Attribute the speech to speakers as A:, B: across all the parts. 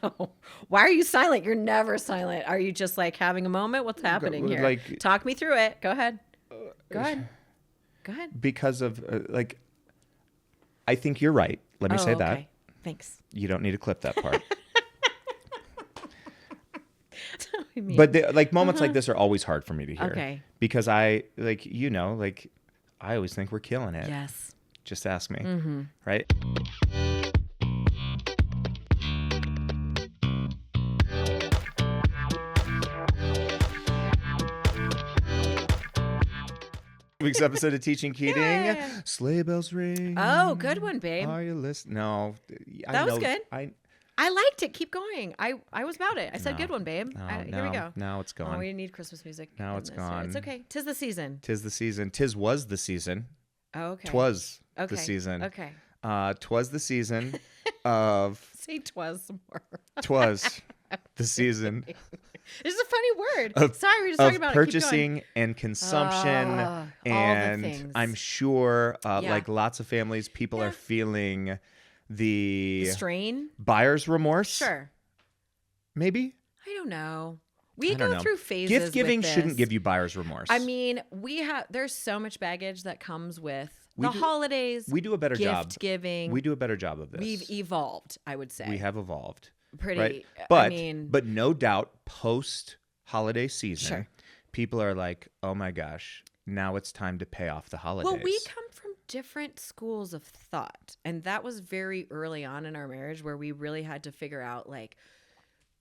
A: know. Why are you silent? You're never silent. Are you just like having a moment? What's happening here?
B: Like,
A: talk me through it. Go ahead. Go ahead.
B: Because of I think you're right. Let me say that.
A: Okay. Thanks.
B: You don't need to clip that part.
A: That's what I mean.
B: But like moments like this are always hard for me to hear.
A: Okay.
B: Because I always think we're killing it.
A: Yes.
B: Just ask me. Right? Week's episode of Teaching Keating.
A: Yeah.
B: Sleigh bells ring.
A: Oh, good one, babe.
B: Are you listening? No.
A: That was good. I liked it. Keep going. I was about it. I said good one, babe. Here we go.
B: Now it's gone.
A: Oh, we need Christmas music.
B: Now it's gone.
A: It's okay. 'Tis the season.
B: 'Tis the season. 'Tis was the season.
A: Oh, okay.
B: 'Twas the season.
A: Okay.
B: 'Twas the season of...
A: Say 'twas some more.
B: 'Twas the season.
A: This is a funny word. Sorry, we're just talking about
B: purchasing and consumption,
A: all
B: and
A: the things.
B: I'm sure, like lots of families, people are feeling the
A: strain,
B: buyer's remorse.
A: Sure.
B: Maybe.
A: I don't know. We go through phases.
B: Gift giving
A: with
B: shouldn't
A: this.
B: give you buyer's remorse.
A: I mean, there's so much baggage that comes with the holidays.
B: We do a better job.
A: Gift giving.
B: We do a better job of this.
A: We've evolved, I would say.
B: We have evolved.
A: Pretty.
B: Right? But no doubt, post holiday season, people are like, "Oh my gosh, now it's time to pay off the holidays."
A: Well, we come from different schools of thought, and that was very early on in our marriage where we really had to figure out, like,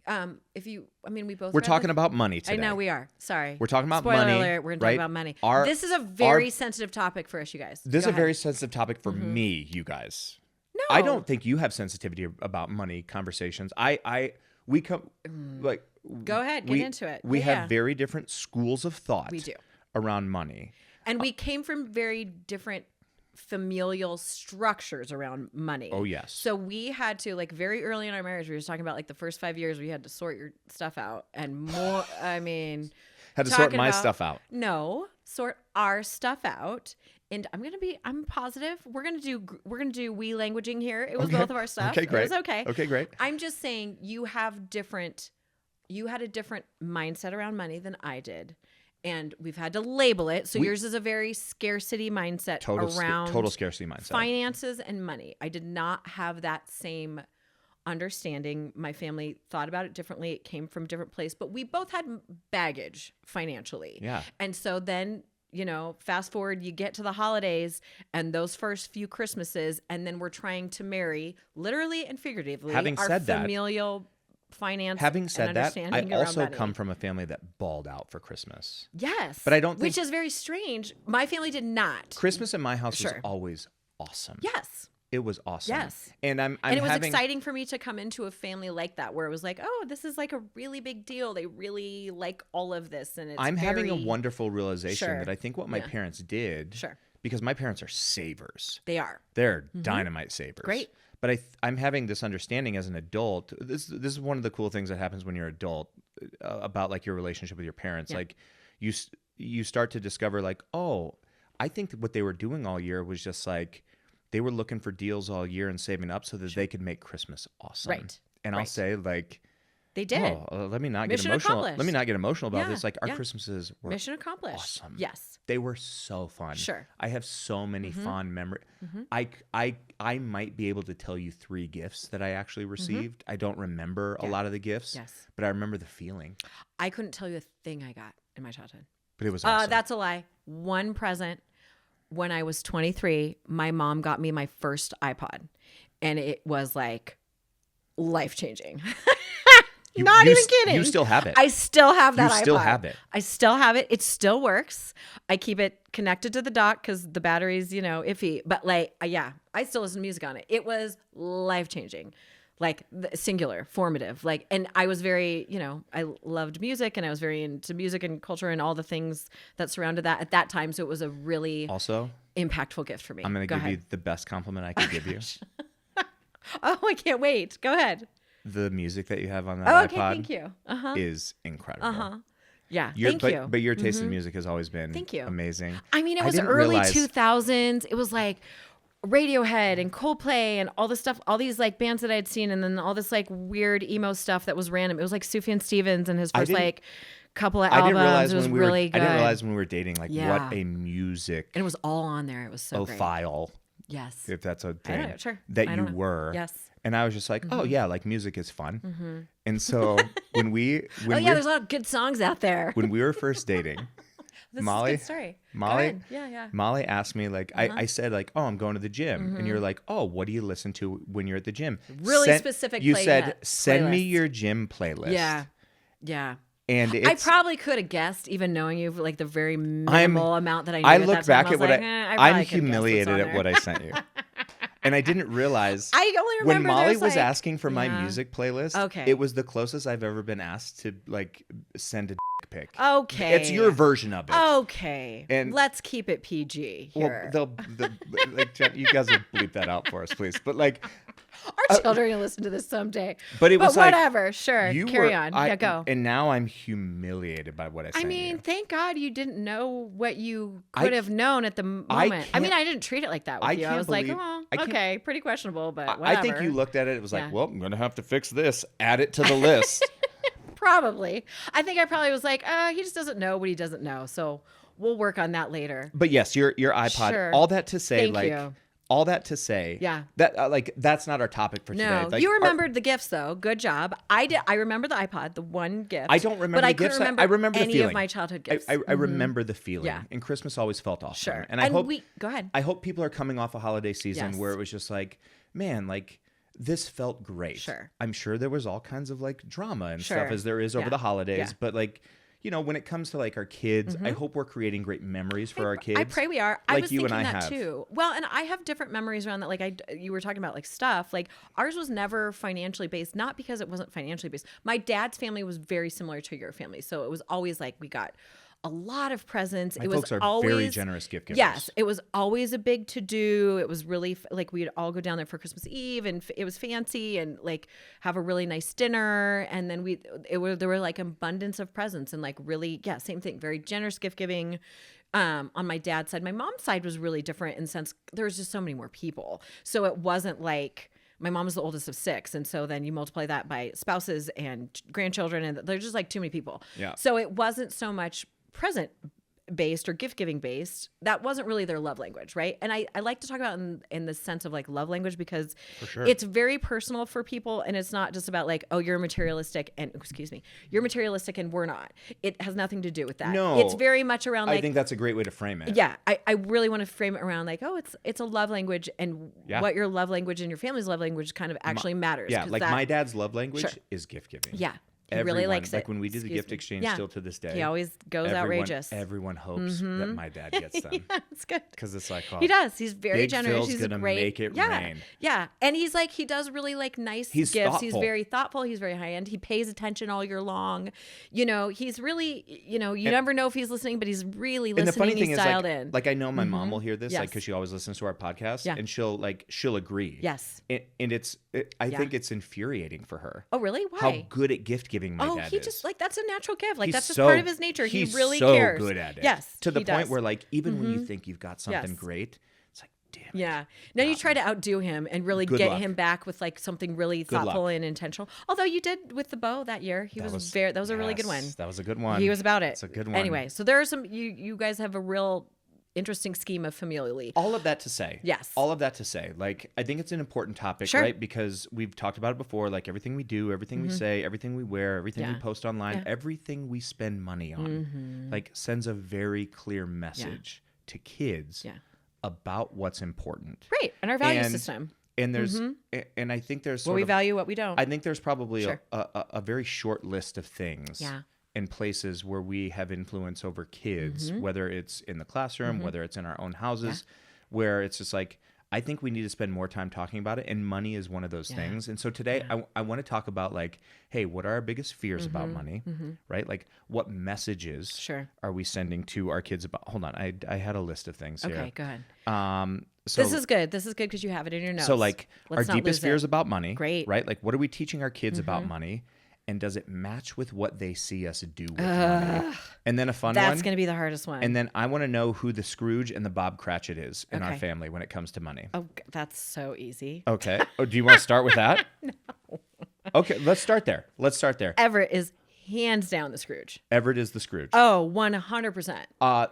A: we both.
B: We're talking about money today.
A: I know we are. Sorry,
B: we're talking about
A: Spoiler
B: money.
A: Alert, we're going to talk about money. This is a very sensitive topic for us, you guys.
B: This is a very sensitive topic for me, you guys.
A: No,
B: I don't think you have sensitivity about money conversations. We come like.
A: Go ahead, get into it.
B: We have very different schools of thought.
A: We do.
B: Around money,
A: and we came from very different familial structures around money.
B: Oh yes.
A: So we had to, like, very early in our marriage, we were talking about like the first 5 years we had to sort your stuff out, and more. I mean,
B: had to sort my stuff out.
A: No, sort our stuff out. And I'm positive we're gonna do we languaging here. It was both of our stuff.
B: Okay, great.
A: It was okay.
B: Okay, great.
A: I'm just saying you had a different mindset around money than I did. And we've had to label it. So yours is a very scarcity mindset around
B: total scarcity mindset.
A: Finances and money. I did not have that same understanding. My family thought about it differently. It came from a different place, but we both had baggage financially.
B: Yeah.
A: And so then, fast forward, you get to the holidays and those first few Christmases, and then we're trying to marry, literally and figuratively, our familial finance.
B: Having said that, I also
A: money.
B: come from a family that balled out for Christmas.
A: Yes.
B: But I don't think...
A: Which is very strange. My family did not.
B: Christmas in my house was always awesome.
A: Yes.
B: It was awesome.
A: Yes.
B: And
A: it was exciting for me to come into a family like that, where it was like, oh, this is like a really big deal. They really like all of this. And it's
B: having a wonderful realization that I think what my parents did,
A: Sure.
B: because my parents are savers.
A: They are.
B: They're dynamite savers.
A: Great.
B: But I'm having this understanding as an adult. This is one of the cool things that happens when you're an adult about like your relationship with your parents. Yeah. Like you start to discover like, oh, I think that what they were doing all year was just like, they were looking for deals all year and saving up so that they could make Christmas awesome.
A: Right.
B: And I'll say like,
A: they did.
B: Let me not get
A: Mission
B: emotional.
A: accomplished.
B: Let me not get emotional about this. Like our Christmases were
A: mission accomplished.
B: Awesome.
A: Yes.
B: They were so fun.
A: Sure.
B: I have so many fond memories. I might be able to tell you 3 gifts that I actually received. I don't remember a lot of the gifts.
A: Yes.
B: But I remember the feeling.
A: I couldn't tell you a thing I got in my childhood.
B: But it was awesome.
A: That's a lie. One present. When I was 23, my mom got me my first iPod, and it was like life-changing. Not even kidding.
B: You still have it.
A: I still have that iPod.
B: You still have it.
A: I still have it. It still works. I keep it connected to the dock because the battery's, iffy. But I still listen to music on it. It was life-changing. Like singular, formative, and I was very, I loved music, and I was very into music and culture and all the things that surrounded that at that time. So it was a really
B: also
A: impactful gift for me.
B: I'm going to give you the best compliment I could give you.
A: Oh, I can't wait. Go ahead.
B: The music that you have on that iPod
A: thank you.
B: is incredible.
A: Yeah, thank you.
B: But your taste in music has always been
A: amazing.
B: I
A: mean, it was early 2000s. It was like Radiohead and Coldplay and all this stuff, all these like bands that I had seen, and then all this like weird emo stuff that was random. It was like Sufjan Stevens and his first like couple of albums. It was really good.
B: I didn't realize when we were dating, like
A: Yeah.
B: what a music
A: And it was all on there. It was so great.
B: file,
A: Yes.
B: if that's a
A: I
B: thing,
A: don't know, sure.
B: that
A: I
B: you
A: don't know.
B: were.
A: Yes.
B: And I was just like, oh yeah, like music is fun. And so when
A: there's a lot of good songs out there.
B: when we were first dating,
A: This
B: Molly,
A: is a good story. Go
B: Molly,
A: ahead. Yeah.
B: Molly asked me, like, I said, like, oh, I'm going to the gym. And you're like, oh, what do you listen to when you're at the gym?
A: Really specific
B: You said,
A: playlist.
B: send me your gym playlist.
A: Yeah.
B: And
A: I probably could have guessed, even knowing you, like the very minimal amount that I knew.
B: I
A: at
B: look
A: that
B: back
A: time.
B: at
A: I was
B: what
A: like,
B: I'm
A: probably could've guessed what's
B: humiliated
A: on
B: at
A: there.
B: what I sent you. And I didn't realize.
A: I only
B: when
A: remember
B: Molly
A: there's,
B: was
A: like-
B: asking for my music playlist.
A: Okay.
B: It was the closest I've ever been asked to like send a dick pic.
A: Okay.
B: It's your version of it.
A: Okay.
B: And-
A: let's keep it PG here.
B: Well, like you guys will bleep that out for us, please. But like,
A: Our children will listen to this someday.
B: but it was like,
A: whatever. Sure. Carry on. Yeah, go.
B: And now I'm humiliated by what I sent
A: I mean,
B: you.
A: thank God you didn't know what you
B: I
A: could have known at the moment. I mean,
B: can't-
A: I didn't treat it like that with
B: I
A: you. I
B: can't
A: was like,
B: believe-
A: oh,
B: I can't-
A: okay, pretty questionable, but whatever.
B: I think you looked at it. It was
A: Yeah.
B: like, well, I'm gonna have to fix this. Add it to the list.
A: Probably. I think I probably was like, he just doesn't know what he doesn't know. So we'll work on that later.
B: But yes, your iPod.
A: Sure.
B: All that to say,
A: Thank
B: like,
A: you.
B: all that to say,
A: Yeah.
B: that like that's not our topic for today.
A: No,
B: Like,
A: you remembered the gifts though. Good job. I did. I remember the iPod, the one gift.
B: I don't remember
A: but
B: the
A: I couldn't
B: gifts.
A: remember
B: I remember
A: any
B: the feeling
A: of my childhood gifts.
B: I remember the feeling.
A: Yeah.
B: And Christmas always felt awesome.
A: Sure.
B: And I hope
A: go ahead.
B: I hope people are coming off a holiday season
A: Yes.
B: where it was just like, man, like this felt great.
A: Sure.
B: I'm sure there was all kinds of like drama and
A: Sure.
B: stuff as there is over
A: Yeah.
B: the holidays,
A: Yeah.
B: but like, you know, when it comes to like our kids, I hope we're creating great memories for our kids.
A: I pray we are. I
B: like
A: was
B: you and
A: thinking
B: I
A: that
B: have.
A: too. Well, and I have different memories around that. Like you were talking about like stuff. Like ours was never financially based, not because it wasn't financially based. My dad's family was very similar to your family, so it was always like we got a lot of presents.
B: My
A: it was
B: folks are
A: always
B: very generous gift givers.
A: Yes, it was always a big to do. It was really like we'd all go down there for Christmas Eve, and it was fancy, and like have a really nice dinner, and then there were like abundance of presents, and like really same thing, very generous gift giving. On my dad's side, my mom's side was really different in the sense there was just so many more people, so it wasn't like. My mom was the oldest of 6. And so then you multiply that by spouses and grandchildren, and there's just like too many people.
B: Yeah.
A: So it wasn't so much present based or gift giving based. That wasn't really their love language, right? And I like to talk about in the sense of like love language because it's very personal for people, and it's not just about like, oh, you're materialistic and you're materialistic and we're not. It has nothing to do with that.
B: No.
A: It's very much around like
B: I think that's a great way to frame it.
A: yeah, I really want to frame it around like, oh, it's a love language, and what your love language and your family's love language kind of actually matters.
B: Yeah,
A: 'cause
B: like my dad's love language
A: Sure.
B: is gift giving.
A: Yeah. He
B: Everyone,
A: really likes it.
B: like when we do the gift exchange still to this day.
A: He always goes outrageous.
B: Everyone hopes that my dad gets them.
A: Yeah, it's good.
B: Because it's like, oh,
A: He does. He's very
B: Big
A: generous.
B: Phil's
A: He's
B: gonna
A: great.
B: make it rain.
A: Yeah. And he's like, he does really like nice
B: He's
A: gifts. He's
B: thoughtful.
A: very thoughtful. He's very high end. He pays attention all year long. You know, he's really, you never know if he's listening, but he's really listening.
B: And the funny thing
A: he's
B: is,
A: dialed in.
B: like I know my mom will hear this, like
A: Yes.
B: because she always listens to our podcast,
A: Yeah.
B: and she'll agree.
A: Yes.
B: And I think it's infuriating for her.
A: Oh, really? Why?
B: How good at gift giving my
A: oh,
B: dad
A: he
B: is.
A: just like that's a natural gift. Like
B: He's
A: that's just
B: so-
A: part of his nature. He
B: He's
A: really
B: so
A: cares.
B: good at it.
A: Yes.
B: To the
A: he
B: point
A: does.
B: where like even when you think you've got something
A: Yes.
B: great, it's like, damn it.
A: Yeah. Now you try to outdo him and really
B: Good
A: get
B: luck.
A: him back with like something really thoughtful
B: luck.
A: and intentional. Although you did with the bow that year. That was a really good one.
B: Yes, that was a good one.
A: He was about it.
B: It's a good one.
A: Anyway, so there are some you guys have a real interesting scheme of familially.
B: All of that to say.
A: Yes.
B: All of that to say, like, I think it's an important topic,
A: Sure.
B: right? Because we've talked about it before, like everything we do, everything we say, everything we wear, everything we
A: Yeah.
B: post online,
A: Yeah.
B: everything we spend money on, like sends a very clear message to kids
A: Yeah.
B: about what's important.
A: Great. And our value
B: And-
A: system.
B: And there's, and I think there's
A: What
B: sort
A: we
B: of,
A: value, what we don't.
B: I think there's probably
A: Sure.
B: a very short list of things
A: Yeah.
B: and places where we have influence over kids, whether it's in the classroom, whether it's in our own houses, where it's just like, I think we need to spend more time talking about it, and money is one of those things. And so today I want to talk about like, hey, what are our biggest fears about money, right? Like what messages
A: Sure.
B: are we sending to our kids about, hold on, I had a list of things here.
A: Okay, go ahead.
B: So
A: This is good. This is good because you have it in your notes.
B: so like
A: Let's
B: our
A: not
B: deepest
A: lose it.
B: fears about money,
A: Great.
B: right? Like what are we teaching our kids about money? And does it match with what they see us do with money? And then a fun one.
A: That's going to be the hardest one.
B: And then I want to know who the Scrooge and the Bob Cratchit is in our
A: Okay.
B: family when it comes to money.
A: Oh, that's so easy.
B: Okay. Oh, do you want to start with that? No. Okay, let's start there.
A: Everett is hands down the Scrooge.
B: Everett is the Scrooge.
A: Oh, 100%.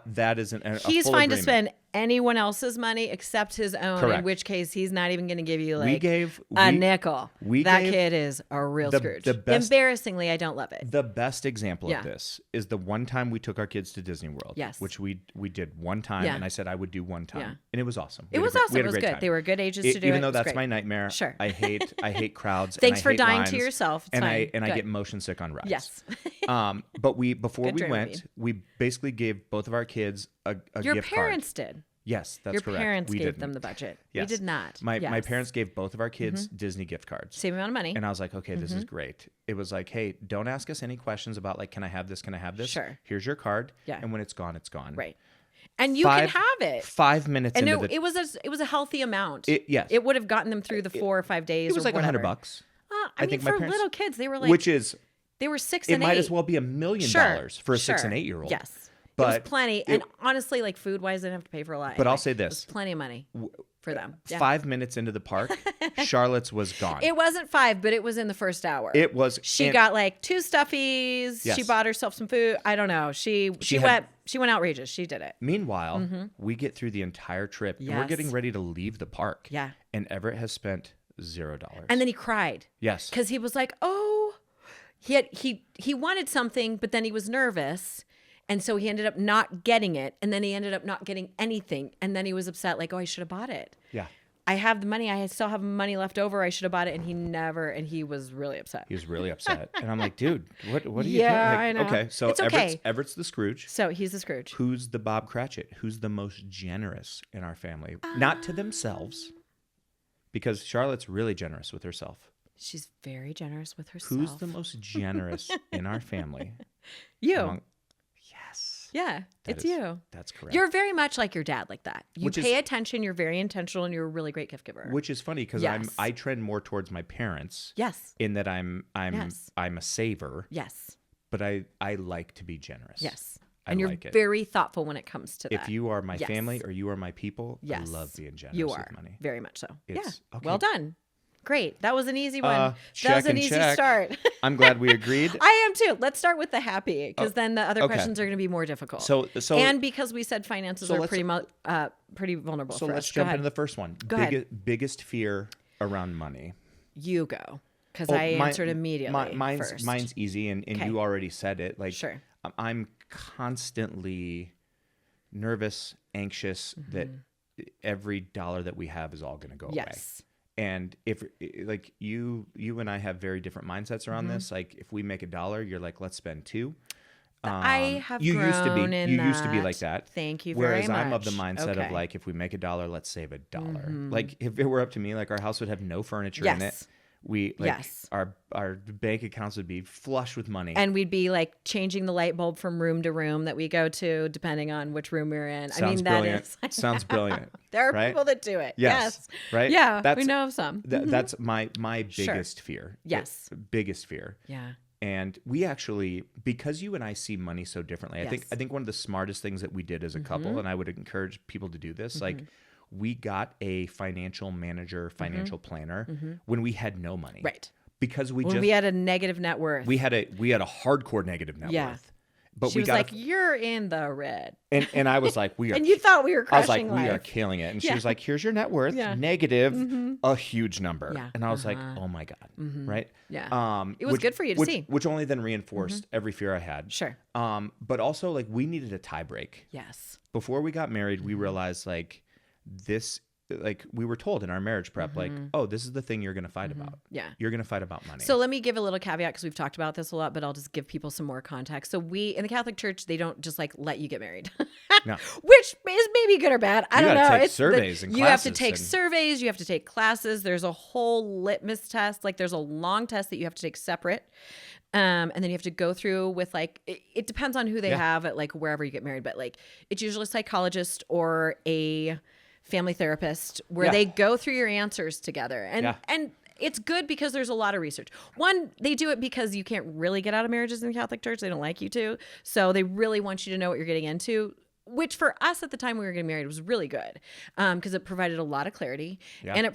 B: That is
A: He's
B: full
A: fine
B: agreement.
A: to spend anyone else's money except his own,
B: Correct.
A: in which case he's not even going to give you
B: We
A: like
B: gave
A: a nickel. That
B: gave
A: kid is a real Scrooge.
B: the best-
A: Embarrassingly, I don't love it.
B: The best example
A: Yeah.
B: of this is the one time we took our kids to Disney World.
A: Yes.
B: Which we did one time,
A: Yeah.
B: and I said I would do one time,
A: Yeah.
B: and it was awesome.
A: It
B: We had a
A: was
B: great-
A: awesome.
B: we
A: It
B: had a
A: was
B: great
A: good.
B: time.
A: They were good ages to do it.
B: Even though
A: It was
B: that's
A: great.
B: my nightmare.
A: Sure.
B: I hate crowds.
A: Thanks
B: and
A: for
B: I hate
A: dying
B: lines,
A: to yourself. It's
B: and
A: fine.
B: I
A: Good.
B: get motion sick on rides.
A: Yes.
B: But before
A: Good
B: we
A: Dramamine.
B: went, we basically gave both of our kids a
A: Your
B: gift
A: parents
B: card.
A: did.
B: Yes, that's
A: Your
B: correct.
A: parents
B: we
A: gave
B: didn't.
A: them the budget.
B: Yes.
A: We did not.
B: My
A: Yes.
B: parents gave both of our kids Disney gift cards.
A: Same amount of money.
B: And I was like, okay, this is great. It was like, hey, don't ask us any questions about like, can I have this? Can I have this?
A: Sure.
B: Here's your card.
A: Yeah.
B: And when it's gone, it's gone.
A: Right. And you can have it.
B: 5 minutes
A: And
B: into
A: it was a healthy amount.
B: Yes.
A: It would have gotten them through the 4 or 5 days.
B: It was
A: or
B: like
A: whatever.
B: $100.
A: I mean,
B: think my
A: for
B: parents-
A: little kids, they were like,
B: which is,
A: they were 6
B: it
A: and 8.
B: might as well be $1 million for a 6 and 8 year old.
A: Yes.
B: But
A: it was plenty. And honestly, like food wise, they didn't have to pay for a lot.
B: But I'll
A: anyway.
B: say
A: It
B: this.
A: was plenty of money for them. Yeah.
B: 5 minutes into the park, Charlotte's was gone.
A: It wasn't 5, but it was in the first hour.
B: It was.
A: She
B: and-
A: got like 2 stuffies.
B: Yes.
A: She bought herself some food. I don't know. She
B: had-
A: went outrageous. She did it.
B: Meanwhile, we get through the entire trip and we're
A: Yes.
B: getting ready to leave the park.
A: Yeah.
B: And Everett has spent $0.
A: And then he cried.
B: Yes.
A: Because he was like, oh, he wanted something, but then he was nervous. And so he ended up not getting it. And then he ended up not getting anything. And then he was upset, like, oh, I should have bought it.
B: Yeah.
A: I have the money. I still have money left over. I should have bought it. And he was really upset.
B: He was really upset. And I'm like, dude, what are you doing?
A: Yeah,
B: Like,
A: I know.
B: Okay, so
A: It's okay.
B: Everett's the Scrooge.
A: So he's the Scrooge.
B: Who's the Bob Cratchit? Who's the most generous in our family? Not to themselves, because Charlotte's really generous with herself.
A: She's very generous with herself.
B: Who's the most generous in our family?
A: You.
B: Yes.
A: Yeah, it's
B: is-
A: you.
B: That's correct.
A: You're very much like your dad, like that. You
B: Which is-
A: pay attention. You're very intentional, and you're a really great gift giver.
B: Which is funny because
A: Yes.
B: I trend more towards my parents
A: Yes.
B: in that I'm
A: Yes.
B: I'm a saver,
A: Yes.
B: but I like to be generous.
A: Yes.
B: I
A: And you're
B: like it.
A: very thoughtful when it comes to that.
B: If you are my
A: Yes.
B: family or you are my people,
A: Yes.
B: I love being generous
A: You are
B: with money.
A: very much so.
B: It's-
A: yeah.
B: okay.
A: Well done. Great. That was an easy one. That
B: check
A: was an
B: and
A: easy
B: check.
A: start.
B: I'm glad we agreed.
A: I am too. Let's start with the happy, because then the other
B: okay.
A: questions are going to be more difficult.
B: So
A: and because we said finances
B: so
A: are
B: let's-
A: pretty vulnerable
B: So
A: for
B: let's
A: us.
B: jump
A: Go
B: into
A: ahead.
B: the first one.
A: Go ahead.
B: Biggest fear around money.
A: You go, because
B: Oh,
A: I answered immediately
B: mine's
A: first.
B: mine's easy, and
A: Okay.
B: you already said it. Like,
A: Sure.
B: I'm constantly nervous, anxious that every dollar that we have is all going to go away.
A: Yes.
B: And if like you and I have very different mindsets around this. Like if we make $1, you're like, let's spend $2.
A: I have
B: you used to be
A: grown in
B: used to be
A: that.
B: like that.
A: Thank you very
B: Whereas I'm of the
A: much.
B: mindset
A: Okay.
B: of like, if we make $1, let's save $1. Like if it were up to me, like our house would have no furniture in it.
A: Yes.
B: We like
A: Yes.
B: our bank accounts would be flush with money.
A: And we'd be like changing the light bulb from room to room that we go to, depending on which room we're in.
B: Sounds
A: I mean,
B: brilliant.
A: that is.
B: Sounds brilliant.
A: There are
B: right?
A: people that do it.
B: Yes. Right?
A: Yeah,
B: That's-
A: we know of some.
B: That's my
A: Sure.
B: biggest fear.
A: Yes.
B: Biggest fear.
A: Yeah.
B: And we actually, because you and I see money so differently,
A: Yes.
B: I think one of the smartest things that we did as a couple, and I would encourage people to do this, like we got a financial manager, financial planner when we had no money.
A: Right.
B: Because
A: When we had a negative net worth.
B: we had a hardcore negative net
A: Yeah.
B: worth. But
A: she
B: we
A: was
B: got
A: like, you're in the red.
B: and I was like, we are
A: And you thought we were
B: I was
A: crushing
B: like, we are
A: life.
B: killing it. And she
A: Yeah.
B: was like, here's your net worth,
A: Yeah.
B: negative, a huge number.
A: Yeah.
B: And I was like, oh my God. Right?
A: Yeah. It was good for you to see.
B: Which only then reinforced every fear I had.
A: Sure.
B: But also like we needed a tie break.
A: Yes.
B: Before we got married, we realized like this, like we were told in our marriage prep, like, oh, this is the thing you're going to fight about.
A: Yeah.
B: You're going to fight about money.
A: So let me give a little caveat, because we've talked about this a lot, but I'll just give people some more context. So in the Catholic Church, they don't just like let you get married,
B: No.
A: which is maybe good or bad. I
B: You
A: don't
B: gotta
A: know.
B: take
A: It's
B: surveys and
A: you have to
B: classes
A: take
B: and-
A: surveys. You have to take classes. There's a whole litmus test. Like there's a long test that you have to take separate. And then you have to go through with like, it depends on who they
B: Yeah.
A: have at like wherever you get married, but like it's usually a psychologist or a family therapist where
B: Yeah.
A: they go through your answers together. And
B: Yeah.
A: and it's good because there's a lot of research. One, they do it because you can't really get out of marriages in the Catholic Church. They don't like you to. So they really want you to know what you're getting into, which for us at the time we were getting married was really good because it provided a lot of clarity.
B: Yeah.
A: And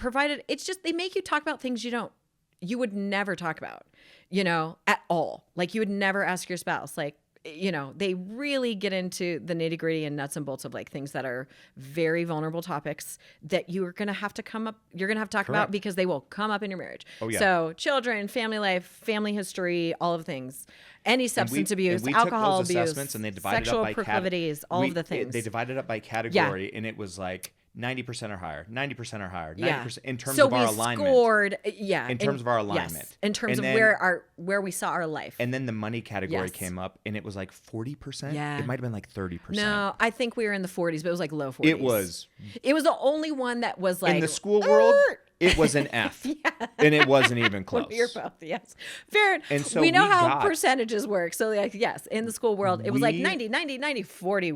A: it's just, they make you talk about things you would never talk about, at all. Like you would never ask your spouse, like, they really get into the nitty gritty and nuts and bolts of like things that are very vulnerable topics that you're going to have to talk about because they will come up in your marriage.
B: Oh, yeah.
A: So children, family life, family history, all of things, any substance abuse, alcohol abuse,
B: and they divided
A: sexual
B: it up by
A: proclivities, all of the things.
B: They divided it up by category, and it was like 90% or higher, 90% or higher, 90% in terms
A: so
B: of our
A: we
B: alignment.
A: Scored,
B: in terms of our alignment.
A: Yes, in terms of where we saw our life.
B: And then the money category came up, and it was like 40%.
A: Yeah.
B: It might have been like 30%.
A: No, I think we were in the 40s, but it was like low 40s.
B: It was
A: the only one that was like
B: in the school world. It was an F, and it wasn't even close.
A: You're both, yes. Fair.
B: And so
A: we know how percentages work. So like, yes, in the school world, it was like 90, 40. It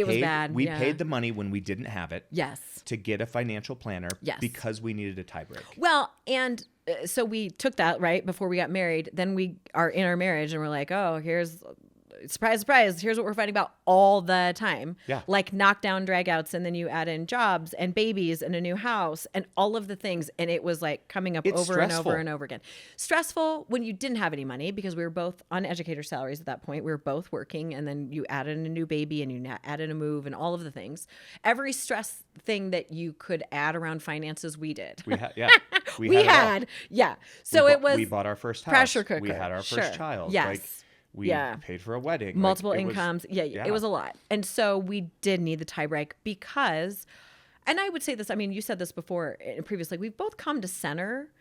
A: was bad.
B: We paid the money when we didn't have it.
A: Yes.
B: To get a financial planner.
A: Yes.
B: Because we needed a tiebreak.
A: Well, and so we took that right before we got married. Then we are in our marriage, and we're like, oh, here's. Surprise, surprise, here's what we're fighting about all the time.
B: Yeah.
A: Like knockdown dragouts, and then you add in jobs and babies and a new house and all of the things. And it was like coming up over and over and over again. Stressful when you didn't have any money because we were both on educator salaries at that point. We were both working, and then you added in a new baby and you added a move and all of the things. Every stress thing that you could add around finances, we did.
B: We had, yeah.
A: So we
B: bought our first house.
A: Pressure cooker.
B: We had our first child.
A: Yes.
B: We paid for a wedding.
A: Multiple incomes. It was a lot. And so we did need the tiebreak because, and I would say this, I mean, you said this before previously, we've both come to center,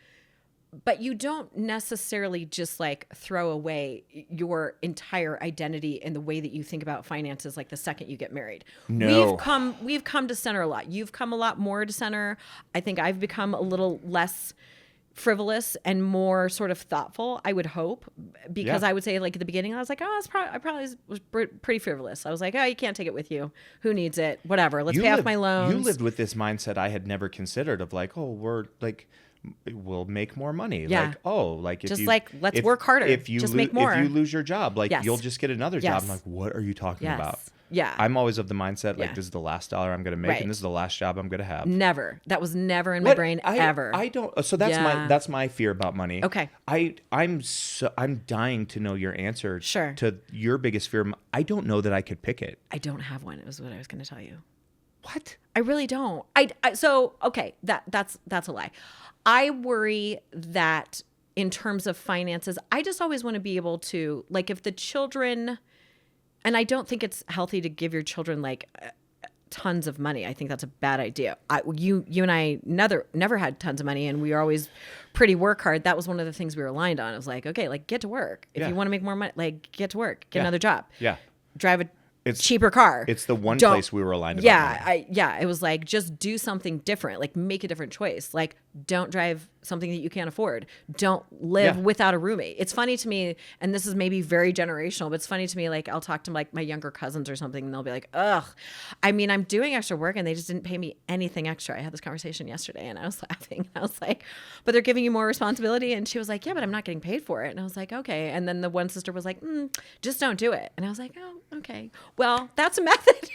A: but you don't necessarily just like throw away your entire identity and the way that you think about finances like the second you get married.
B: No.
A: We've come to center a lot. You've come a lot more to center. I think I've become a little less frivolous and more sort of thoughtful, I would hope, because I would say like at the beginning, I was like, oh, I probably was pretty frivolous. I was like, oh, you can't take it with you. Who needs it? Whatever. Let's pay off my loans.
B: You lived with this mindset I had never considered of like, oh, we'll make more money.
A: Yeah.
B: Like,
A: let's work harder. Just make more.
B: If you lose your job, like you'll just get another job. I'm like, what are you talking about?
A: Yeah.
B: I'm always of the mindset, like, this is the last dollar I'm going to make, and this is the last job I'm going to have.
A: Never. That was never in my brain ever.
B: I don't. So that's my fear about money.
A: Okay.
B: I'm dying to know your answer.
A: Sure.
B: To your biggest fear. I don't know that I could pick it.
A: I don't have one. It was what I was going to tell you.
B: What?
A: I really don't. That's a lie. I worry that in terms of finances, I just always want to be able to, like, if the children. And I don't think it's healthy to give your children like tons of money. I think that's a bad idea. You and I never had tons of money, and we were always pretty work hard. That was one of the things we were aligned on. It was like, okay, like get to work. If you want to make more money, like get to work, get another job.
B: Yeah.
A: Drive a cheaper car.
B: It's the one place we were aligned about money.
A: It was like, just do something different. Like make a different choice. Like don't drive something that you can't afford. Don't live without a roommate. It's funny to me, and this is maybe very generational, but it's funny to me, like I'll talk to like my younger cousins or something, and they'll be like, ugh, I mean, I'm doing extra work and they just didn't pay me anything extra. I had this conversation yesterday and I was laughing. I was like, but they're giving you more responsibility. And she was like, yeah, but I'm not getting paid for it. And I was like, okay. And then the one sister was like, just don't do it. And I was like, oh, okay. Well, that's a method.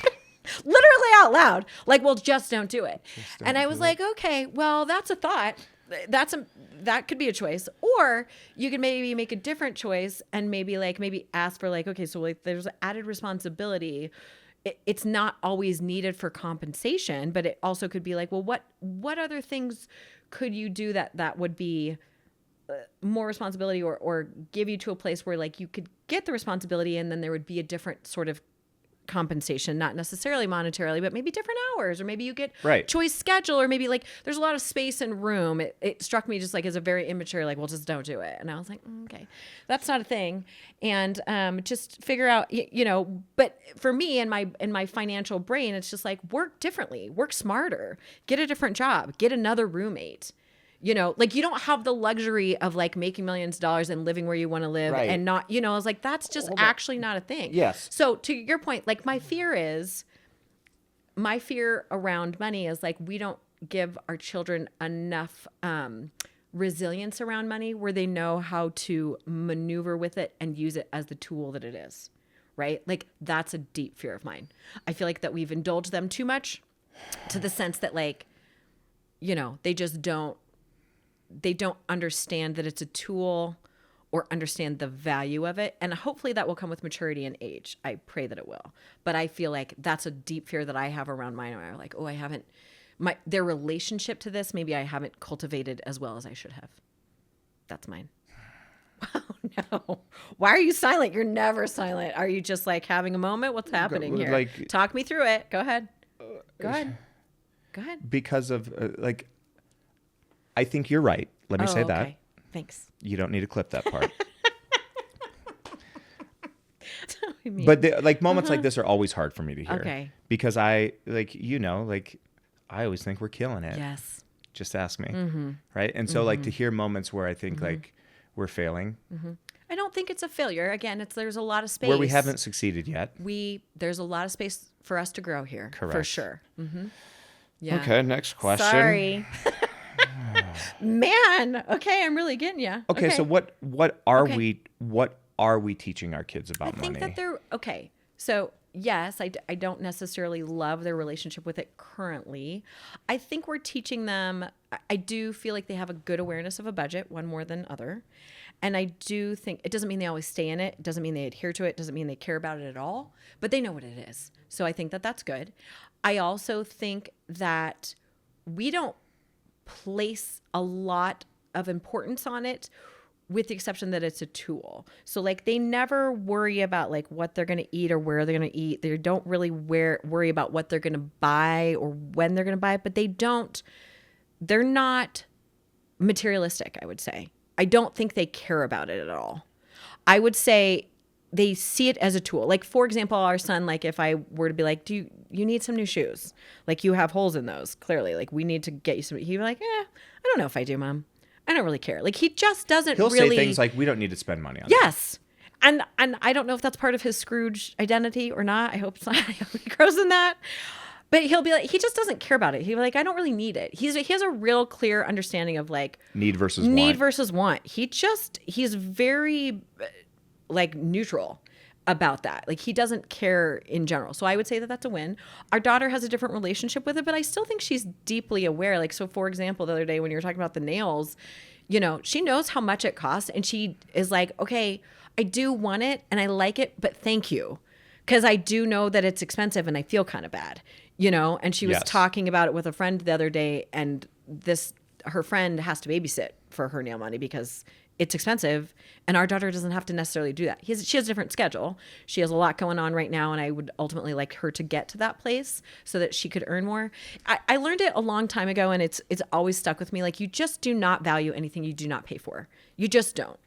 A: Literally out loud. Like, well, just don't do it. And I was like, okay, well, that's a thought. That could be a choice. Or you could maybe make a different choice and maybe ask for like, okay, so like there's added responsibility. It's not always needed for compensation, but it also could be like, well, what other things could you do that would be more responsibility or give you to a place where like you could get the responsibility and then there would be a different sort of compensation, not necessarily monetarily, but maybe different hours, or maybe you get choice schedule, or maybe like there's a lot of space and room. It struck me just like as a very immature, like, well, just don't do it. And I was like, okay, that's not a thing. And just figure out, but for me and my financial brain, it's just like work differently, work smarter, get a different job, get another roommate. Like you don't have the luxury of like making millions of dollars and living where you want to live and not, I was like, that's just actually not a thing.
B: Yes.
A: So to your point, like my fear around money is like, we don't give our children enough resilience around money where they know how to maneuver with it and use it as the tool that it is, right? Like that's a deep fear of mine. I feel like that we've indulged them too much to the sense that like, you know, they don't understand that it's a tool or understand the value of it. And hopefully that will come with maturity and age. I pray that it will. But I feel like that's a deep fear that I have around mine. Where I'm like, oh, I haven't, their relationship to this, maybe I haven't cultivated as well as I should have. That's mine. Oh, no. Why are you silent? You're never silent. Are you just like having a moment? What's happening here?
B: Like,
A: talk me through it. Go ahead. Go ahead.
B: Because of I think you're right. Let me say that.
A: Okay. Thanks.
B: You don't need to clip that part.
A: That's what I mean.
B: But like moments like this are always hard for me to hear.
A: Okay.
B: Because I like, you know, like I always think we're killing it.
A: Yes.
B: Just ask me. Right. And so like to hear moments where I think like we're failing.
A: I don't think it's a failure. Again, there's a lot of space.
B: Where we haven't succeeded yet.
A: There's a lot of space for us to grow here.
B: Correct.
A: For sure. Yeah.
B: Okay. Next question.
A: Sorry. Man. Okay. I'm really getting you.
B: Okay. So what are we teaching our kids about money?
A: I think that they're okay. So yes, I don't necessarily love their relationship with it currently. I think we're teaching them. I do feel like they have a good awareness of a budget, one more than other. And I do think it doesn't mean they always stay in it. It doesn't mean they adhere to it. It doesn't mean they care about it at all, but they know what it is. So I think that that's good. I also think that we don't place a lot of importance on it, with the exception that it's a tool. So like they never worry about like what they're going to eat or where they're going to eat. They don't really worry about what they're going to buy or when they're going to buy it, but they're not materialistic, I would say. I don't think they care about it at all. I would say they see it as a tool. Like, for example, our son, like if I were to be like, do you need some new shoes? Like you have holes in those, clearly. Like we need to get you some. He'd be like, I don't know if I do, Mom. I don't really care. Like he just doesn't
B: He'll
A: really.
B: say things like, we don't need to spend money on
A: Yes. And I don't know if that's part of his Scrooge identity or not. I hope so. I hope he grows in that. But he'll be like, he just doesn't care about it. He'll be like, I don't really need it. He has a real clear understanding of like
B: need versus
A: want. He's very like neutral about that. Like he doesn't care in general. So I would say that that's a win. Our daughter has a different relationship with it, but I still think she's deeply aware. Like, so for example, the other day when you were talking about the nails, you know, she knows how much it costs and she is like, okay, I do want it and I like it, but thank you. Cause I do know that it's expensive and I feel kind of bad, you know? And she was talking about it with a friend the other day and her friend has to babysit for her nail money because it's expensive and our daughter doesn't have to necessarily do that. She has a different schedule. She has a lot going on right now and I would ultimately like her to get to that place so that she could earn more. I learned it a long time ago and it's always stuck with me. Like you just do not value anything you do not pay for. You just don't.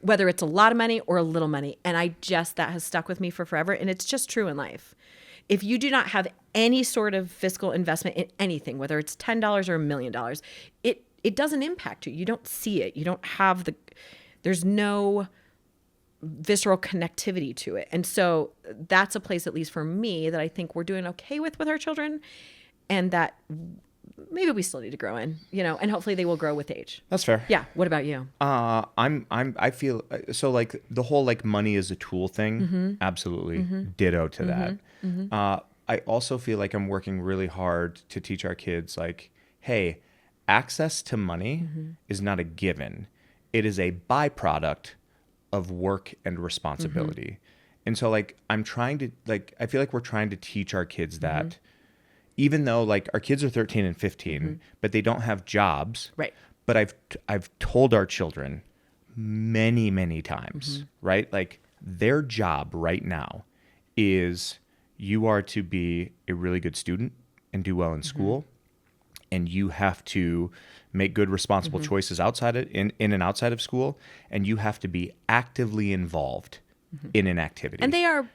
A: Whether it's a lot of money or a little money. And that has stuck with me for forever. And it's just true in life. If you do not have any sort of fiscal investment in anything, whether it's $10 or $1 million, it doesn't impact you. You don't see it. You don't have there's no visceral connectivity to it. And so that's a place, at least for me, that I think we're doing okay with our children and that maybe we still need to grow in, you know, and hopefully they will grow with age.
B: That's fair.
A: Yeah. What about you?
B: I feel so like the whole like money is a tool thing. Absolutely. Ditto to that. I also feel like I'm working really hard to teach our kids like, hey, access to money is not a given. It is a byproduct of work and responsibility. And so like I feel like we're trying to teach our kids that even though like our kids are 13 and 15, but they don't have jobs. Right. But I've told our children many, many times, right? Like their job right now is you are to be a really good student and do well in school. And you have to make good, responsible choices in and outside of school. And you have to be actively involved in an activity.
A: And they are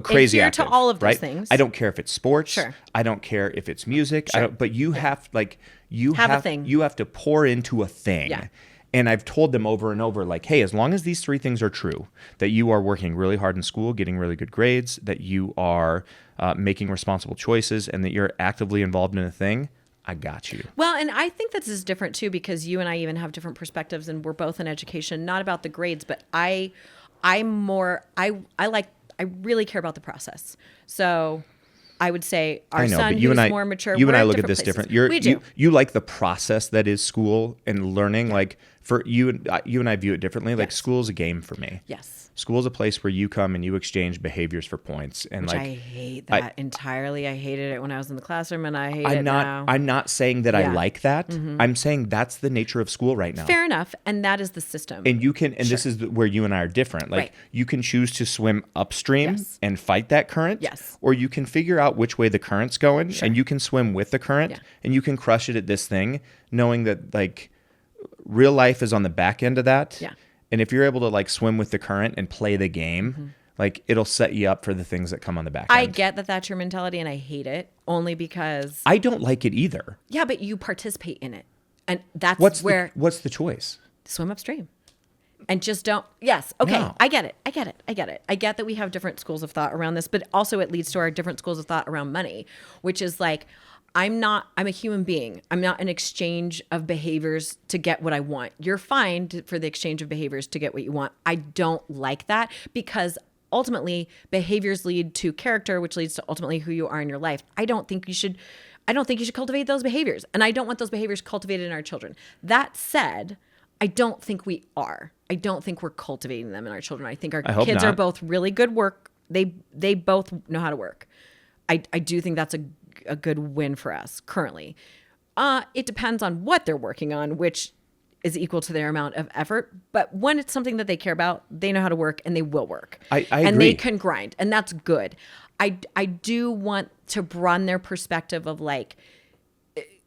B: crazy active,
A: to all of those
B: right?
A: things.
B: I don't care if it's sports.
A: Sure.
B: I don't care if it's music.
A: Sure.
B: But you have like
A: a thing.
B: You have to pour into a thing.
A: Yeah.
B: And I've told them over and over, like, hey, as long as these three things are true, that you are working really hard in school, getting really good grades, that you are making responsible choices, and that you're actively involved in a thing, I got you.
A: Well, and I think this is different too, because you and I even have different perspectives, and we're both in education, not about the grades, but I really care about the process. So I would say our son, who's more mature,
B: you and
A: we're
B: I
A: in
B: look at
A: different
B: this
A: places.
B: different.
A: We do.
B: You like the process that is school and learning. Like for you and I view it differently. Like school is a game for me.
A: Yes.
B: School is a place where you come and you exchange behaviors for points. And
A: Which
B: like
A: I hate that entirely. I hated it when I was in the classroom, and I hate it now.
B: I'm not saying that I like that. I'm saying that's the nature of school right now.
A: Fair enough, and that is the system.
B: And you can, and this is where you and I are different. Like you can choose to swim upstream and fight that current.
A: Yes.
B: Or you can figure out which way the current's going, and you can swim with the current, and you can crush it at this thing, knowing that like real life is on the back end of that.
A: Yeah.
B: And if you're able to like swim with the current and play the game, like it'll set you up for the things that come on the back end.
A: I get that that's your mentality, and I hate it only because
B: I don't like it either.
A: Yeah, but you participate in it, and that's
B: what's
A: where
B: the choice?
A: Swim upstream, and just don't. Yes, okay,
B: No.
A: I get it. I get that we have different schools of thought around this, but also it leads to our different schools of thought around money, which is like, I'm a human being. I'm not an exchange of behaviors to get what I want. You're fine for the exchange of behaviors to get what you want. I don't like that, because ultimately behaviors lead to character, which leads to ultimately who you are in your life. I don't think you should cultivate those behaviors, and I don't want those behaviors cultivated in our children. That said, I don't think we are. I don't think we're cultivating them in our children. I think our kids are both really good work. They both know how to work. I do think that's a good win for us currently. It depends on what they're working on, which is equal to their amount of effort. But when it's something that they care about, they know how to work, and they will work.
B: I agree.
A: And they can grind, and that's good. I do want to broaden their perspective of like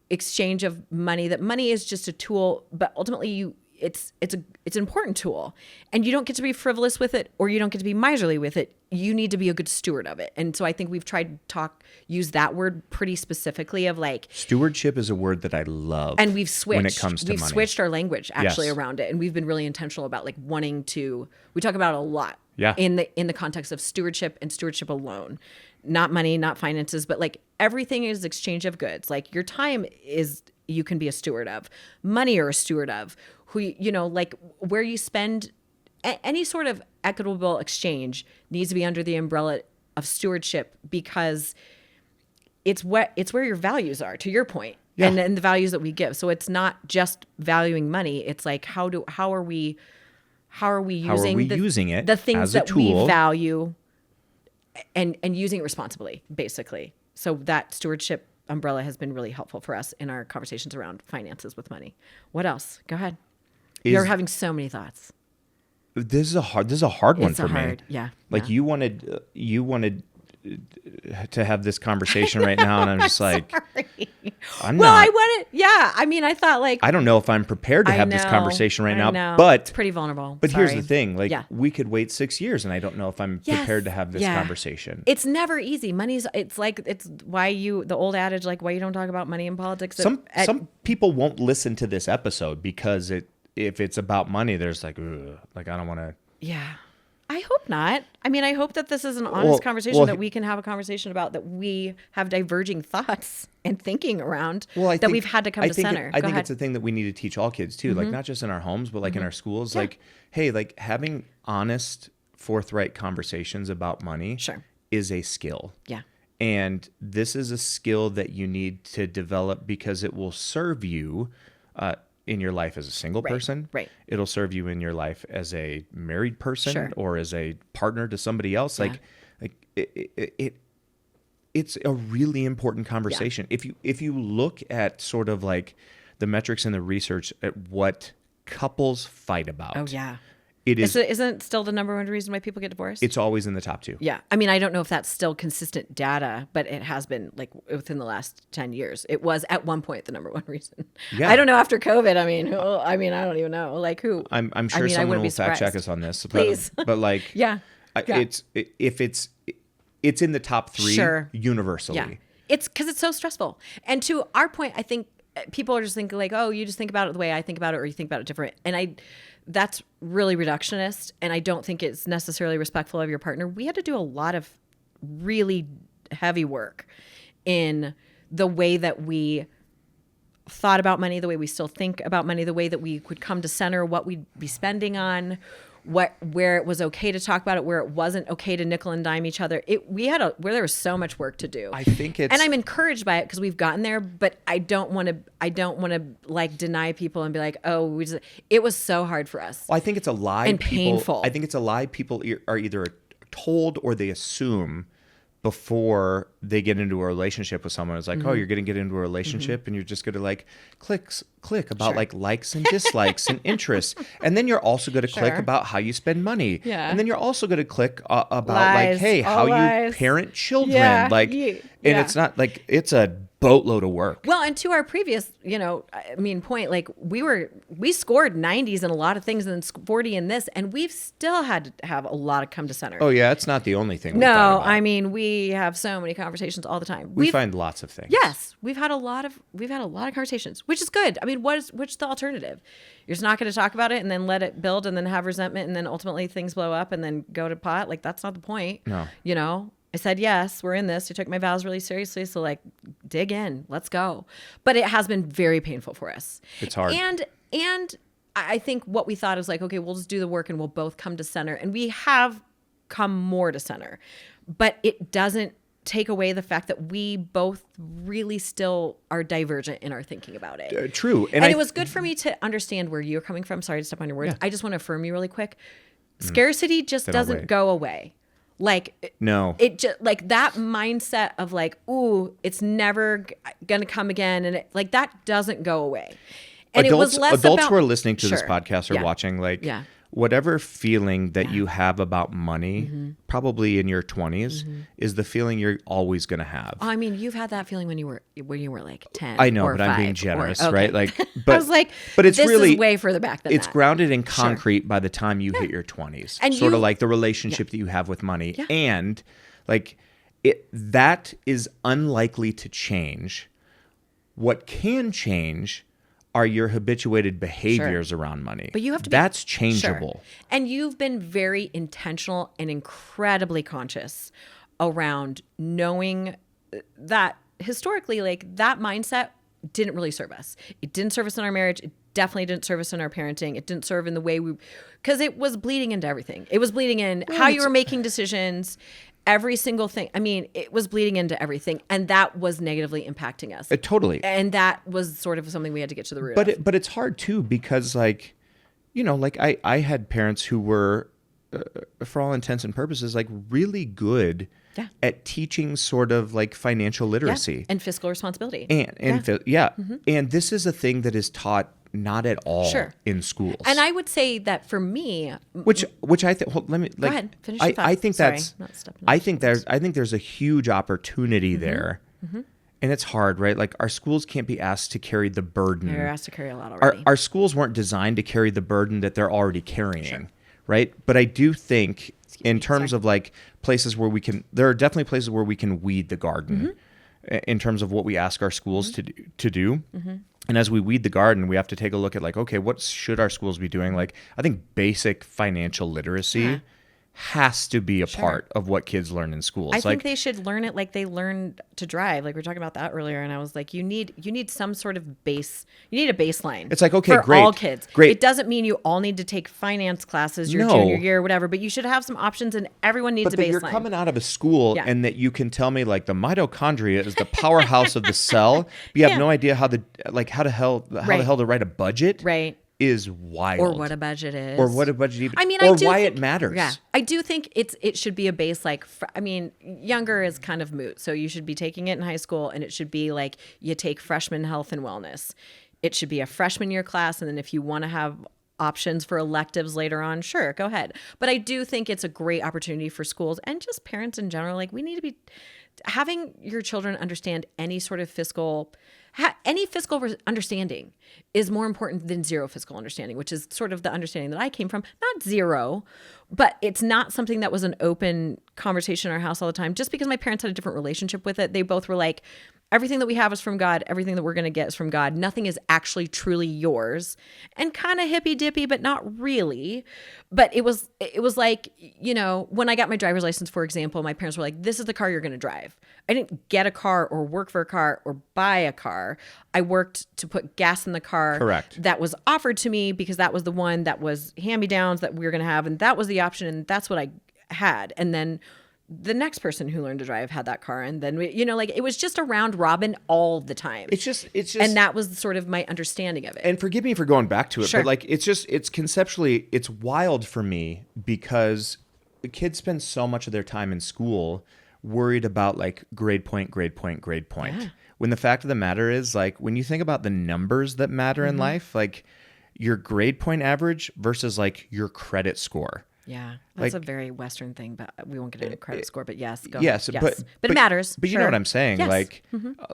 A: exchange of money, that money is just a tool, but ultimately it's an important tool, and you don't get to be frivolous with it, or you don't get to be miserly with it. You need to be a good steward of it. And so I think we've tried to use that word pretty specifically of like,
B: stewardship is a word that I love.
A: And we've switched.
B: When it comes to money.
A: We've switched our language actually around it. And we've been really intentional about like wanting to, we talk about it a lot in the context of stewardship and stewardship alone. Not money, not finances, but like everything is exchange of goods. Like your time you can be a steward of. Money you're a steward of. Like where you spend any sort of equitable exchange needs to be under the umbrella of stewardship, because it's where your values are, to your point, and the values that we give. So it's not just valuing money. It's like how are we using
B: it
A: the things
B: as a
A: that
B: tool,
A: we value, and using it responsibly, basically. So that stewardship umbrella has been really helpful for us in our conversations around finances with money. What else? Go ahead. You're having so many thoughts.
B: This is a hard one for me.
A: Yeah.
B: Like you wanted to have this conversation right now, and I'm just like,
A: I wanted. Yeah. I mean, I thought like,
B: I don't know if I'm prepared to have this conversation right now.
A: know.
B: But
A: It's pretty vulnerable.
B: But here's the thing: like, we could wait 6 years, and I don't know if I'm prepared to have this conversation.
A: It's never easy. It's why the old adage, like why you don't talk about money in politics.
B: Some people won't listen to this episode because if it's about money, there's like, ugh, like I don't want to.
A: Yeah. I hope not. I mean, I hope that this is an honest conversation that we can have a conversation about, that we have diverging thoughts and thinking around that we've had to come to center.
B: I think it's a thing that we need to teach all kids too, like not just in our homes, but like in our schools. Like, hey, like having honest, forthright conversations about money is a skill.
A: Yeah.
B: And this is a skill that you need to develop because it will serve you in your life as a single person.
A: Right.
B: It'll serve you in your life as a married person or as a partner to somebody else. Like it's a really important conversation. Yeah. If you look at sort of like the metrics and the research at what couples fight about.
A: Oh yeah.
B: Isn't
A: it still the number one reason why people get divorced?
B: It's always in the top 2.
A: Yeah. I mean, I don't know if that's still consistent data, but it has been like within the last 10 years. It was at one point the number one reason. Yeah. I don't know after COVID. I mean, I don't even know. Like who?
B: I'm sure someone will fact check us on this.
A: Please.
B: But like, it's in the top 3 universally.
A: Yeah. It's because it's so stressful. And to our point, I think people are just thinking like, oh, you just think about it the way I think about it, or you think about it different. And that's really reductionist, and I don't think it's necessarily respectful of your partner. We had to do a lot of really heavy work in the way that we thought about money, the way we still think about money, the way that we would come to center what we'd be spending on, where it was okay to talk about it, where it wasn't okay to nickel and dime each other. Where there was so much work to do.
B: I think it's,
A: and I'm encouraged by it because we've gotten there, but I don't want to like deny people and be like, oh, it was so hard for us.
B: well, I think it's a lie.
A: And painful.
B: I think it's a lie people are either told or they assume before they get into a relationship with someone. It's like, oh, you're going to get into a relationship and you're just going to like click about like likes and dislikes and interests. And then you're also going to click about how you spend money.
A: Yeah.
B: And then you're also going to click about
A: Lies.
B: like, hey, how
A: Lies.
B: you parent children.
A: Yeah.
B: Like, and it's not like, it's a boatload of work.
A: Well, and to our previous, point, like we scored 90s in a lot of things and then 40 in this, and we've still had to have a lot of come to center.
B: Oh yeah, it's not the only thing.
A: No, I mean, we have so many conversations all the time.
B: We find lots of things.
A: Yes, we've had a lot of conversations, which is good. I mean, what's the alternative? You're just not going to talk about it and then let it build and then have resentment and then ultimately things blow up and then go to pot. Like that's not the point.
B: No.
A: I said, yes, we're in this. I took my vows really seriously. So like dig in, let's go. But it has been very painful for us.
B: It's hard.
A: And I think what we thought is like, okay, we'll just do the work and we'll both come to center. And we have come more to center, but it doesn't take away the fact that we both really still are divergent in our thinking about it.
B: True.
A: And it was good for me to understand where you're coming from. Sorry to step on your words.
B: Yeah.
A: I just want to affirm you really quick. Scarcity just doesn't go away. Like,
B: no,
A: it just like that mindset of like, ooh, it's never going to come again. And it, like, that doesn't go away. And
B: adults,
A: it was less
B: adults
A: about,
B: who are listening to this podcast or watching, like whatever feeling that you have about money, probably in your 20s, is the feeling you're always going to have.
A: I mean, you've had that feeling when you were like 10.
B: I know,
A: or
B: but
A: 5
B: I'm being generous,
A: or, okay.
B: right? Like, but
A: I was like,
B: but it's
A: this
B: really
A: is way further back than
B: it's
A: that.
B: grounded in concrete by the time you hit your 20s.
A: And
B: sort of like the relationship that you have with money, and like that is unlikely to change. What can change are your habituated behaviors around money.
A: But you have to
B: That's changeable.
A: Sure. And you've been very intentional and incredibly conscious around knowing that historically, like that mindset didn't really serve us. It didn't serve us in our marriage. It definitely didn't serve us in our parenting. It didn't serve in the way because it was bleeding into everything. It was bleeding in how you were making decisions, every single thing. I mean, it was bleeding into everything, and that was negatively impacting us.
B: Totally.
A: And that was sort of something we had to get to the root of.
B: But it's hard too, because like, like I had parents who were, for all intents and purposes, like really good at teaching sort of like financial literacy
A: and fiscal responsibility.
B: And this is a thing that is taught not at all in schools.
A: And I would say that for me,
B: which I think, let me
A: go ahead, finish your thought.
B: I think
A: Sorry,
B: that's,
A: not stepping
B: I think there's a huge opportunity there. And it's hard, right? Like our schools can't be asked to carry the burden.
A: They're asked to carry a lot already.
B: Our schools weren't designed to carry the burden that they're already carrying, right? But I do think in terms of like places where there are definitely places where we can weed the garden in terms of what we ask our schools to do. And as we weed the garden, we have to take a look at like, okay, what should our schools be doing? Like, I think basic financial literacy has to be a part of what kids learn in schools.
A: I think they should learn it like they learned to drive. Like we were talking about that earlier, and I was like, you need some sort of base. You need a baseline.
B: It's like, okay,
A: for
B: great,
A: all kids.
B: Great.
A: It doesn't mean you all need to take finance classes your junior year or whatever, but you should have some options, and everyone needs a baseline.
B: You're coming out of a school and that you can tell me like the mitochondria is the powerhouse of the cell, but you have no idea how the hell to write a budget.
A: Right.
B: Is wild.
A: Or what a budget is.
B: Or what a budget even.
A: I mean,
B: or why it matters.
A: Yeah, I do think it should be a base. Like, younger is kind of moot. So you should be taking it in high school, and it should be like you take freshman health and wellness. It should be a freshman year class, and then if you want to have options for electives later on, sure, go ahead. But I do think it's a great opportunity for schools and just parents in general. Like, we need to be having your children understand any sort of fiscal understanding is more important than zero fiscal understanding, which is sort of the understanding that I came from. Not zero, but it's not something that was an open conversation in our house all the time. Just because my parents had a different relationship with it, they both were like, Everything that we have is from God. Everything that we're going to get is from God. Nothing is actually truly yours, and kind of hippy dippy, but not really. But it was like, when I got my driver's license, for example, my parents were like, this is the car you're going to drive. I didn't get a car or work for a car or buy a car. I worked to put gas in the car.
B: Correct.
A: That was offered to me because that was the one that was hand-me-downs that we were going to have. And that was the option. And that's what I had. And then the next person who learned to drive had that car, and then it was just a round robin all the time.
B: It's just,
A: and that was sort of my understanding of it.
B: And forgive me for going back to it,
A: Sure.
B: but it's conceptually, it's wild for me because the kids spend so much of their time in school worried about like grade point.
A: Yeah.
B: When the fact of the matter is, like, when you think about the numbers that matter in life, like your grade point average versus like your credit score.
A: Yeah, that's a very Western thing, but we won't get into credit score. But yes, go
B: yes,
A: ahead. Yes, but it matters.
B: But you know what I'm saying?
A: Yes.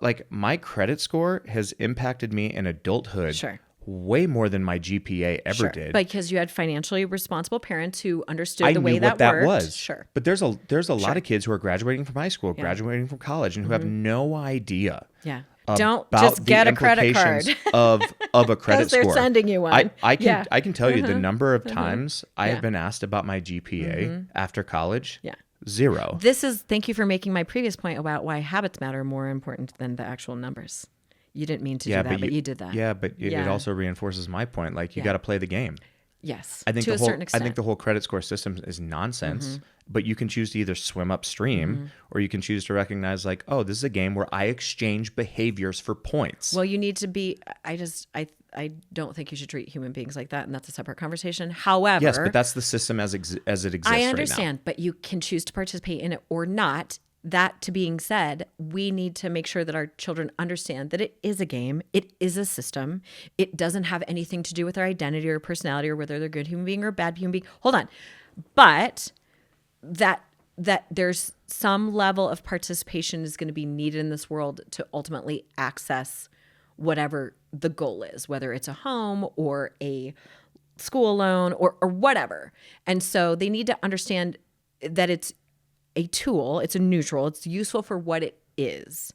B: Like my credit score has impacted me in adulthood
A: Sure.
B: way more than my GPA ever did.
A: Because you had financially responsible parents who understood
B: I
A: the way
B: knew
A: that
B: what that
A: worked.
B: was.
A: Sure.
B: But there's a lot of kids who are graduating from high school, graduating from college, and who have no idea.
A: Yeah.
B: About
A: Don't just get a credit card
B: of a credit
A: they're
B: score.
A: sending you one.
B: I can tell you the number of times I have
A: Yeah.
B: been asked about my GPA after college.
A: Yeah.
B: 0.
A: Thank you for making my previous point about why habits matter more important than the actual numbers. You didn't mean to do that, but you did that.
B: Yeah, but it also reinforces my point. Like, you got to play the game.
A: Yes,
B: I think
A: to a certain extent.
B: I think the whole credit score system is nonsense, but you can choose to either swim upstream or you can choose to recognize, like, oh, this is a game where I exchange behaviors for points.
A: Well, you need to be, I don't think you should treat human beings like that, and that's a separate conversation. However,
B: yes, but that's the system as it exists
A: I
B: right
A: understand,
B: now.
A: but you can choose to participate in it or not. That to being said, we need to make sure that our children understand that it is a game. It is a system. It doesn't have anything to do with their identity or personality or whether they're a good human being or a bad human being. Hold on. But that there's some level of participation is going to be needed in this world to ultimately access whatever the goal is, whether it's a home or a school loan or whatever. And so they need to understand that it's a tool, it's a neutral, it's useful for what it is,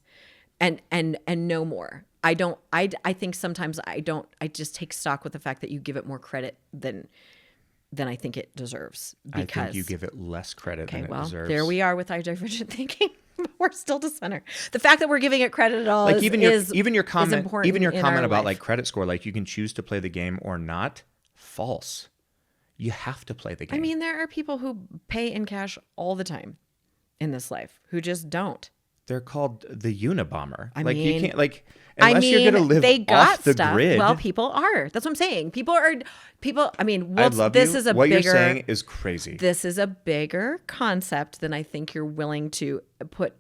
A: and no more. I think sometimes I just take stock with the fact that you give it more credit than I think it deserves. Because
B: I think you give it less credit than it deserves.
A: There we are with our divergent thinking. We're still to center. The fact that we're giving it credit at all
B: like
A: is
B: even your comment about
A: life.
B: like credit score, like you can choose to play the game or not. False. You have to play the game.
A: I mean, there are people who pay in cash all the time in this life who just don't.
B: They're called the Unabomber.
A: I
B: like
A: mean,
B: you can't like unless you're gonna live
A: they got
B: off the
A: stuff.
B: grid.
A: Well, people are. That's what I'm saying. People. I mean,
B: I love
A: this
B: you.
A: is a
B: what
A: bigger.
B: you're saying is crazy.
A: This is a bigger concept than I think you're willing to put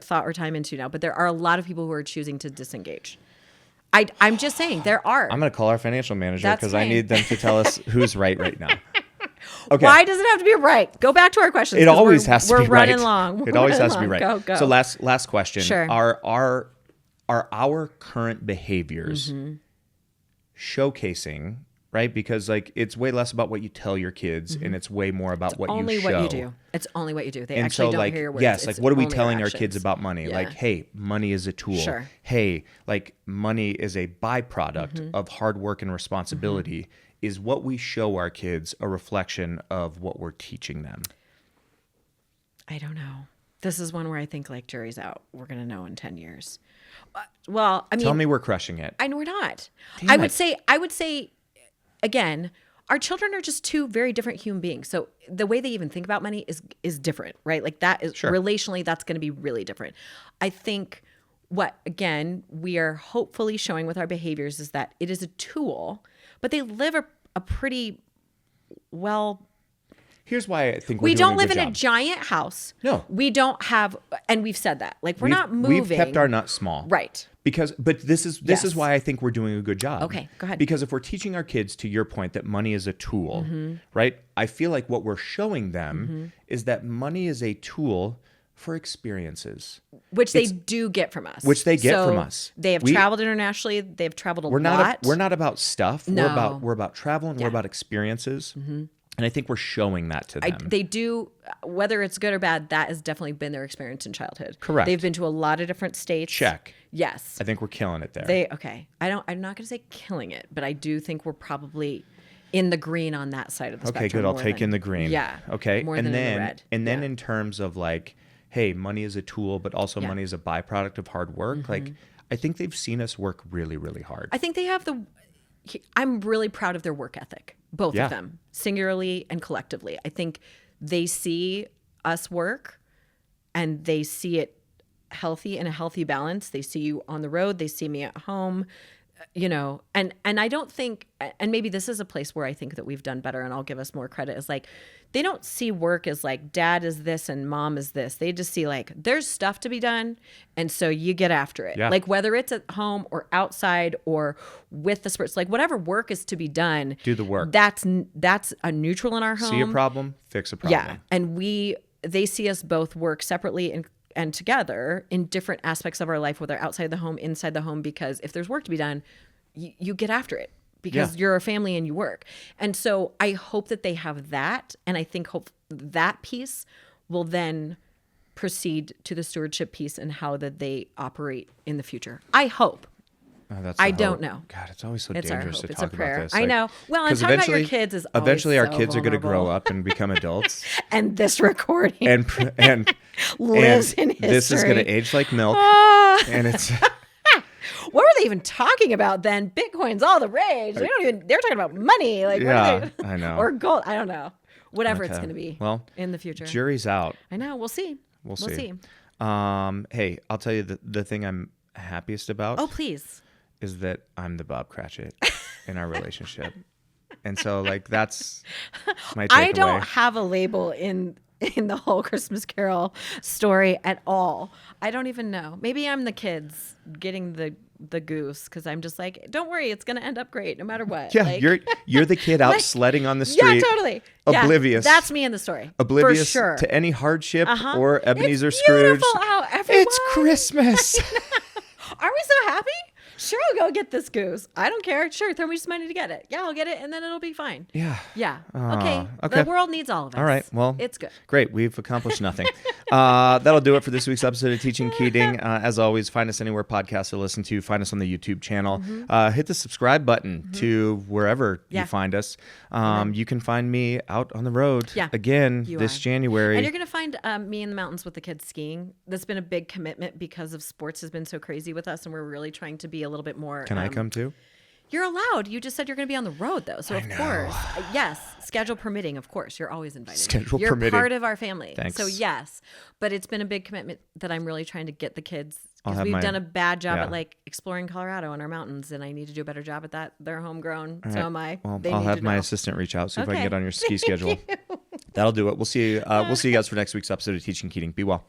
A: thought or time into now. But there are a lot of people who are choosing to disengage. I'm just saying there are.
B: I'm gonna call our financial manager
A: That's
B: because I
A: fine.
B: need them to tell us who's right now. Okay.
A: Why does it have to be right? Go back to our questions.
B: It always has to be right.
A: We're running long.
B: It always has to be right.
A: Go.
B: So last question.
A: Sure.
B: Are our current behaviors showcasing, right? Because like it's way less about what you tell your kids and it's way more about what you show.
A: Only what you do. It's only what you do. They
B: And
A: actually
B: so
A: don't
B: like,
A: hear your words.
B: yes, like
A: It's
B: what are we
A: only
B: telling
A: your
B: our kids
A: actions.
B: about money?
A: Yeah.
B: Like, hey, money is a tool.
A: Sure.
B: Hey, like money is a byproduct of hard work and responsibility. Is what we show our kids a reflection of what we're teaching them?
A: I don't know. This is one where I think like jury's out. We're going to know in 10 years. Well, I mean,
B: Tell me we're crushing it.
A: I know we're not.
B: Damn
A: I
B: it.
A: would say again, our children are just two very different human beings. So the way they even think about money is different, right? Like that is relationally, that's going to be really different. I think what, again, we are hopefully showing with our behaviors is that it is a tool, but they live a pretty well.
B: Here's why I think
A: We
B: doing
A: don't live in
B: a
A: a
B: job.
A: giant house.
B: No.
A: We don't have, and we've said that. Like we're not moving.
B: We've kept our nut small.
A: Right.
B: But this is
A: Yes.
B: why I think we're doing a good job.
A: Okay, go ahead.
B: Because if we're teaching our kids, to your point, that money is a tool, right? I feel like what we're showing them is that money is a tool for experiences.
A: Which they do get from us.
B: Which they get
A: So
B: from us.
A: They have traveled internationally. They've traveled a lot.
B: We're not about stuff.
A: No.
B: We're about travel and
A: Yeah.
B: we're about experiences. And I think we're showing that to them.
A: They do, whether it's good or bad, that has definitely been their experience in childhood.
B: Correct.
A: They've been to a lot of different states.
B: Check.
A: Yes.
B: I think we're killing it there.
A: I'm not going to say killing it, but I do think we're probably in the green on that side of the spectrum.
B: Okay, good. I'll take in the green.
A: Yeah.
B: Okay.
A: More than in the red.
B: And then in terms of like, hey, money is a tool, but also money is a byproduct of hard work. Like, I think they've seen us work really, really hard.
A: I think they have I'm really proud of their work ethic, both of them, singularly and collectively. I think they see us work and they see it healthy in a healthy balance. They see you on the road. They see me at home, and I don't think, and maybe this is a place where I think that we've done better and I'll give us more credit, is like, they don't see work as like dad is this and mom is this. They just see like there's stuff to be done. And so you get after it.
B: Yeah.
A: Like whether it's at home or outside or with the sports, like whatever work is to be done.
B: Do the work.
A: That's a neutral in our home.
B: See a problem, fix a problem.
A: Yeah. And they see us both work separately and together in different aspects of our life, whether outside the home, inside the home, because if there's work to be done, you get after it. Because you're a family and you work. And so I hope that they have that. And I think that piece will then proceed to the stewardship piece and how that they operate in the future. I hope.
B: Oh,
A: I don't know.
B: God, it's always so
A: It's
B: dangerous
A: our hope.
B: to
A: It's
B: talk
A: a prayer.
B: about this.
A: I know. Well, and
B: 'cause
A: talking about your kids is always
B: eventually our
A: so
B: kids are going to grow
A: vulnerable.
B: up and become adults.
A: And this recording
B: and
A: lives in history.
B: This is going to age like milk. And it's...
A: What were they even talking about then? Bitcoin's all the rage. They're talking about money. Like,
B: Yeah,
A: what are they,
B: I know.
A: Or gold. I don't know. Whatever it's
B: Okay.
A: going to be
B: in
A: the future.
B: Jury's out.
A: I know. We'll see.
B: We'll see. Hey, I'll tell you the thing I'm happiest about.
A: Oh, please.
B: Is that I'm the Bob Cratchit in our relationship. And so like that's my takeaway.
A: I don't have a label in the whole Christmas Carol story at all. I don't even know. Maybe I'm the kids getting the goose because I'm just like, don't worry, it's gonna end up great no matter what.
B: Yeah,
A: like,
B: you're the kid out
A: like,
B: sledding on the street.
A: Yeah, totally.
B: Oblivious.
A: Yeah, that's me in the story.
B: Oblivious
A: for sure.
B: to any hardship or Ebenezer
A: it's
B: Scrooge.
A: How everyone...
B: It's Christmas.
A: Are we so happy? Sure, I'll go get this goose. I don't care. Sure, throw me some money to get it. Yeah, I'll get it, and then it'll be fine.
B: Yeah.
A: Yeah. Okay.
B: Okay.
A: The world needs all of us.
B: All right. Well,
A: it's good.
B: Great. We've accomplished nothing. That'll do it for this week's episode of Teaching Keating. As always, find us anywhere podcasts are listened to. Find us on the YouTube channel. Hit the subscribe button to wherever you find us. You can find me out on the road again this January.
A: And you're going to find me in the mountains with the kids skiing. That's been a big commitment because of sports has been so crazy with us, and we're really trying to be a little bit more.
B: Can I come too?
A: You're allowed. You just said you're going to be on the road, though. So, of course, yes, schedule permitting, of course, you're always invited.
B: Schedule
A: you're
B: permitting.
A: You're part of our family.
B: Thanks.
A: So, yes. But it's been a big commitment that I'm really trying to get the kids, because
B: I'll
A: we've
B: have
A: done a bad job at like exploring Colorado and our mountains, and I need to do a better job at that. They're homegrown. So am I.
B: Well,
A: They
B: I'll
A: need
B: have
A: to
B: my
A: know.
B: assistant reach out, see if I can
A: Okay.
B: get on your ski schedule. That'll do it. We'll see you guys for next week's episode of Teaching Keating. Be well.